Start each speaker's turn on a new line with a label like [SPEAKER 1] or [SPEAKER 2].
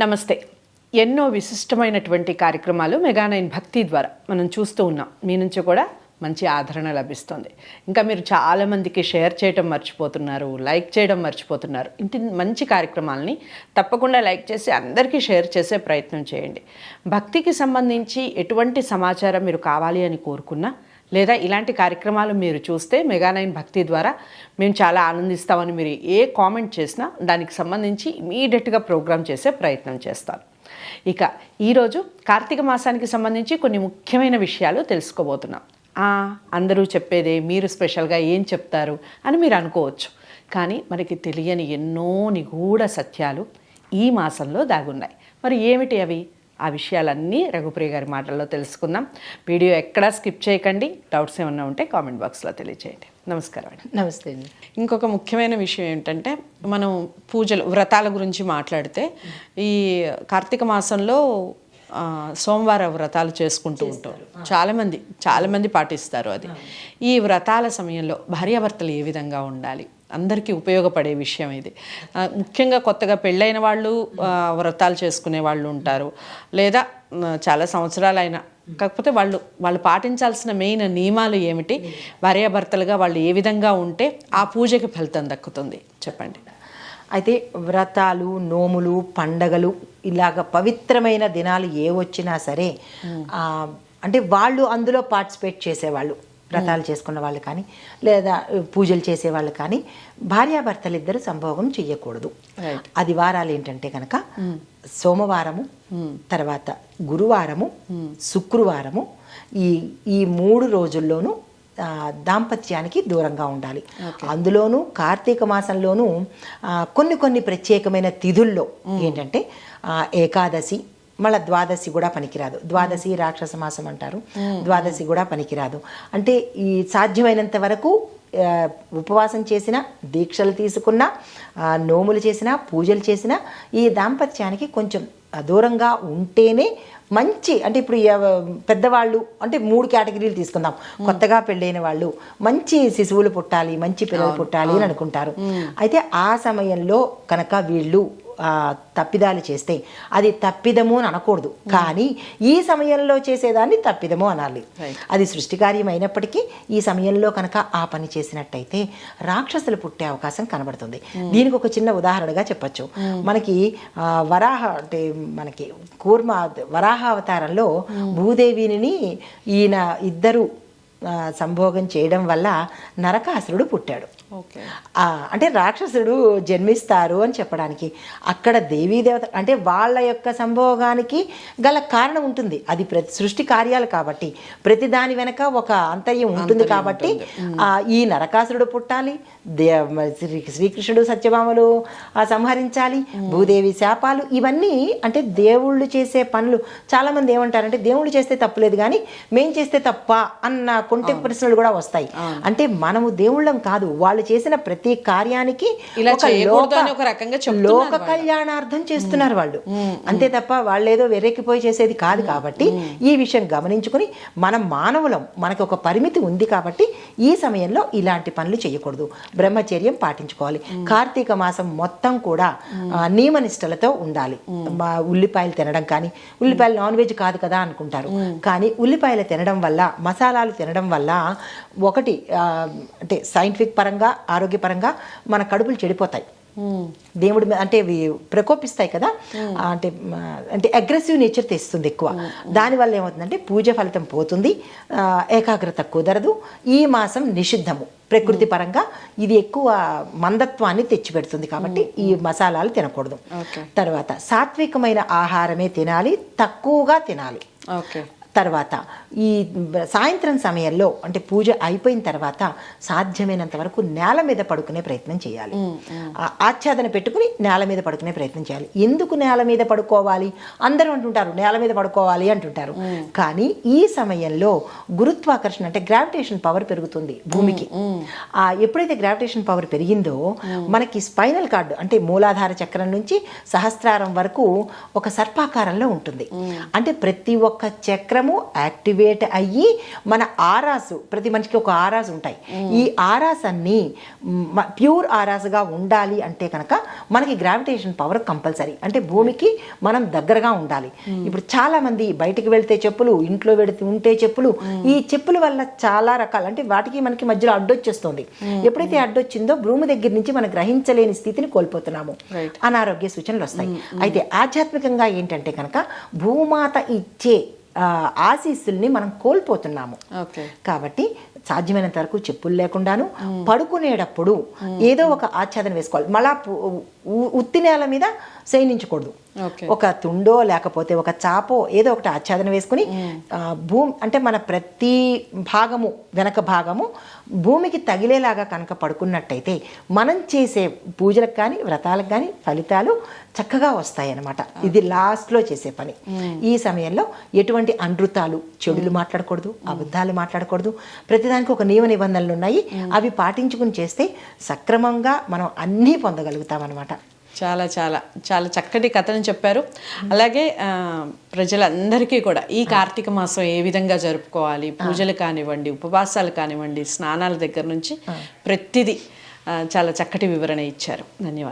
[SPEAKER 1] నమస్తే. ఎన్నో విశిష్టమైనటువంటి కార్యక్రమాలు మెగా9 భక్తి ద్వారా మనం చూస్తూ ఉన్నాం. మీ నుంచి కూడా మంచి ఆదరణ లభిస్తుంది. ఇంకా మీరు చాలామందికి షేర్ చేయడం మర్చిపోతున్నారు, లైక్ చేయడం మర్చిపోతున్నారు. ఇంటి మంచి కార్యక్రమాలని తప్పకుండా లైక్ చేసి అందరికీ షేర్ చేసే ప్రయత్నం చేయండి. భక్తికి సంబంధించి ఎటువంటి సమాచారం మీరు కావాలి అని కోరుకున్నా, లేదా ఇలాంటి కార్యక్రమాలు మీరు చూస్తే మెగా9 భక్తి ద్వారా మేము చాలా ఆనందిస్తామని మీరు ఏ కామెంట్ చేసినా దానికి సంబంధించి ఇమీడియట్గా ప్రోగ్రామ్ చేసే ప్రయత్నం చేస్తాను. ఇక ఈరోజు కార్తీక మాసానికి సంబంధించి కొన్ని ముఖ్యమైన విషయాలు తెలుసుకోబోతున్నాం. అందరూ చెప్పేదే, మీరు స్పెషల్గా ఏం చెప్తారు అని మీరు అనుకోవచ్చు. కానీ మనకి తెలియని ఎన్నో నిగూఢ సత్యాలు ఈ మాసంలో దాగున్నాయి. మరి ఏమిటి అవి? ఆ విషయాలన్నీ రఘుప్రియ గారి మాటల్లో తెలుసుకుందాం. వీడియో ఎక్కడా స్కిప్ చేయకండి. డౌట్స్ ఏమన్నా ఉంటే కామెంట్ బాక్స్లో తెలియచేయండి. నమస్కారం అండి.
[SPEAKER 2] నమస్తే అండి.
[SPEAKER 1] ఇంకొక ముఖ్యమైన విషయం ఏంటంటే, మనం పూజలు వ్రతాల గురించి మాట్లాడితే ఈ కార్తీక మాసంలో సోమవార వ్రతాలు చేసుకుంటూ ఉంటారు. చాలామంది పాటిస్తారు. అది ఈ వ్రతాల సమయంలో భార్యాభర్తలు ఏ విధంగా ఉండాలి, అందరికీ ఉపయోగపడే విషయం ఇది. ముఖ్యంగా కొత్తగా పెళ్ళైన వాళ్ళు వ్రతాలు చేసుకునే వాళ్ళు ఉంటారు, లేదా చాలా సంవత్సరాలైనా. కాకపోతే వాళ్ళు పాటించాల్సిన మెయిన్ నియమాలు ఏమిటి, భార్యాభర్తలుగా వాళ్ళు ఏ విధంగా ఉంటే ఆ పూజకి ఫలితం దక్కుతుంది చెప్పండి.
[SPEAKER 2] అయితే వ్రతాలు, నోములు, పండగలు ఇలాగ పవిత్రమైన దినాలు ఏ వచ్చినా సరే అంటే వాళ్ళు అందులో పార్టిసిపేట్ చేసేవాళ్ళు, వ్రతాలు చేసుకున్న వాళ్ళు కానీ లేదా పూజలు చేసేవాళ్ళు కానీ భార్యాభర్తలు ఇద్దరు సంభోగం చెయ్యకూడదు. అది వారాలు ఏంటంటే కనుక సోమవారము, తర్వాత గురువారము, శుక్రవారము, ఈ 3 రోజుల్లోనూ దాంపత్యానికి దూరంగా ఉండాలి. అందులోనూ కార్తీక మాసంలోనూ కొన్ని ప్రత్యేకమైన తిథుల్లో ఏంటంటే ఏకాదశి, మళ్ళీ ద్వాదశి కూడా పనికిరాదు. ద్వాదశి రాక్షస మాసం అంటారు, ద్వాదశి కూడా పనికిరాదు. అంటే ఈ సాధ్యమైనంత వరకు ఉపవాసం చేసినా, దీక్షలు తీసుకున్నా, నోములు చేసినా, పూజలు చేసినా ఈ దాంపత్యానికి కొంచెం దూరంగా ఉంటేనే మంచి. అంటే ఇప్పుడు పెద్దవాళ్ళు అంటే 3 కేటగిరీలు తీసుకుందాం. కొత్తగా పెళ్ళైన వాళ్ళు మంచి శిశువులు పుట్టాలి, మంచి పిల్లలు పుట్టాలి అని అనుకుంటారు. అయితే ఆ సమయంలో కనుక వీళ్ళు తప్పిదాలు చేస్తే అది తప్పిదము అని అనకూడదు, కానీ ఈ సమయంలో చేసేదాన్ని తప్పిదము అనాలి. అది సృష్టికార్యం అయినప్పటికీ ఈ సమయంలో కనుక ఆ పని చేసినట్టయితే రాక్షసులు పుట్టే అవకాశం కనబడుతుంది. దీనికి ఒక చిన్న ఉదాహరణగా చెప్పచ్చు. మనకి మనకి వరాహ అవతారంలో భూదేవిని ఈయన ఇద్దరు సంభోగం చేయడం వల్ల నరకాసురుడు పుట్టాడు. అంటే రాక్షసుడు జన్మిస్తారు అని చెప్పడానికి. అక్కడ దేవీదేవత అంటే వాళ్ళ యొక్క సంభోగానికి గల కారణం ఉంటుంది. అది సృష్టి కార్యాలు కాబట్టి ప్రతి దాని వెనక ఒక అంతర్యం ఉంటుంది. కాబట్టి ఈ నరకాసురుడు పుట్టాలి, శ్రీకృష్ణుడు సత్యభామలు సంహరించాలి, భూదేవి శాపాలు, ఇవన్నీ అంటే దేవుళ్ళు చేసే పనులు. చాలామంది ఏమంటారంటే దేవుళ్ళు చేస్తే తప్పులేదు కానీ మేం చేస్తే తప్ప అన్న కొంటె ప్రశ్నలు కూడా వస్తాయి. అంటే మనము దేవుళ్ళం కాదు, వాళ్ళు చేసిన ప్రతి కార్యానికి లోక కళ్యాణార్థం చేస్తున్నారు వాళ్ళు, అంతే తప్ప వాళ్ళు ఏదో వెర్రెక్కిపోయి చేసేది కాదు. కాబట్టి ఈ విషయం గమనించుకుని మనం మానవులం, మనకు ఒక పరిమితి ఉంది. కాబట్టి ఈ సమయంలో ఇలాంటి పనులు చేయకూడదు, బ్రహ్మచర్యం పాటించుకోవాలి. కార్తీక మాసం మొత్తం కూడా నియమనిష్టలతో ఉండాలి. ఉల్లిపాయలు తినడం కానీ, ఉల్లిపాయలు నాన్ వెజ్ కాదు కదా అనుకుంటారు, కానీ ఉల్లిపాయలు తినడం వల్ల, మసాలాలు తినడం వల్ల ఒకటి అంటే సైంటిఫిక్ పరంగా, ఆరోగ్యపరంగా మన కడుపులు చెడిపోతాయి. దేవుడి అంటే ప్రకోపిస్తాయి కదా, అంటే అగ్రెసివ్ నేచర్ తెస్తుంది ఎక్కువ. దానివల్ల ఏమవుతుందంటే పూజ ఫలితం పోతుంది, ఏకాగ్రత కుదరదు. ఈ మాసం నిషిద్ధము ప్రకృతి పరంగా, ఇది ఎక్కువ మందత్వాన్ని తెచ్చిపెడుతుంది. కాబట్టి ఈ మసాలాలు తినకూడదు. తర్వాత సాత్వికమైన ఆహారమే తినాలి, తక్కువగా తినాలి. తర్వాత ఈ సాయంత్రం సమయంలో అంటే పూజ అయిపోయిన తర్వాత సాధ్యమైనంత వరకు నేల మీద పడుకునే ప్రయత్నం చేయాలి. ఆచ్ఛాదన పెట్టుకుని నేల మీద పడుకునే ప్రయత్నం చేయాలి. ఎందుకు నేల మీద పడుకోవాలి? అందరూ అంటుంటారు నేల మీద పడుకోవాలి అంటుంటారు, కానీ ఈ సమయంలో గురుత్వాకర్షణ అంటే గ్రావిటేషన్ పవర్ పెరుగుతుంది భూమికి. ఎప్పుడైతే గ్రావిటేషన్ పవర్ పెరిగిందో మనకి స్పైనల్ కార్డు అంటే మూలాధార చక్రం నుంచి సహస్రారం వరకు ఒక సర్పాకారంలో ఉంటుంది. అంటే ప్రతి ఒక్క చక్రము మనము యాక్టివేట్ అయ్యి మన ఆరాసు, ప్రతి మనిషికి ఒక ఆరాస్ ఉంటాయి, ఈ ఆరాస్ అన్ని ప్యూర్ ఆరాస్గా ఉండాలి అంటే కనుక మనకి గ్రావిటేషన్ పవర్ కంపల్సరీ. అంటే భూమికి మనం దగ్గరగా ఉండాలి. ఇప్పుడు చాలా మంది బయటికి వెళ్తే చెప్పులు, ఇంట్లో వెళితే ఉంటే చెప్పులు, ఈ చెప్పుల వల్ల చాలా రకాలు, అంటే వాటికి మనకి మధ్యలో అడ్డొచ్చేస్తుంది. ఎప్పుడైతే అడ్డొచ్చిందో భూమి దగ్గర నుంచి మనం గ్రహించలేని స్థితిని కోల్పోతున్నాము, అనారోగ్య సూచనలు వస్తాయి. అయితే ఆధ్యాత్మికంగా ఏంటంటే కనుక భూమాత ఇచ్చే ఆశీస్సుల్ని మనం కోల్పోతున్నాము. కాబట్టి సాధ్యమైనంత వరకు చెప్పులు లేకుండాను, పడుకునేటప్పుడు ఏదో ఒక ఆచ్ఛాదన వేసుకోవాలి. మళ్ళా ఉత్తి నేల మీద శయనించకూడదు. ఒక తుండో లేకపోతే ఒక చాపో ఏదో ఒకటి ఆచ్ఛాదన వేసుకుని భూమి అంటే మన ప్రతి భాగము, వెనక భాగము భూమికి తగిలేలాగా కనుక పడుకున్నట్టయితే మనం చేసే పూజలకు కానీ వ్రతాలకు కానీ ఫలితాలు చక్కగా వస్తాయి అన్నమాట. ఇది లాస్ట్లో చేసే పని. ఈ సమయంలో ఎటువంటి అనృతాలు, చెడులు మాట్లాడకూడదు, అబద్ధాలు మాట్లాడకూడదు. ప్రతిదానికి ఒక నియమ నిబంధనలు ఉన్నాయి, అవి పాటించుకుని చేస్తే సక్రమంగా మనం అన్నీ పొందగలుగుతాం అన్నమాట.
[SPEAKER 1] చాలా చాలా చాలా చక్కటి కథను చెప్పారు. అలాగే ప్రజలందరికీ కూడా ఈ కార్తీక మాసం ఏ విధంగా జరుపుకోవాలి, పూజలు కానివ్వండి, ఉపవాసాలు కానివ్వండి, స్నానాల దగ్గర నుంచి ప్రతిదీ చాలా చక్కటి వివరణ ఇచ్చారు. ధన్యవాదాలు.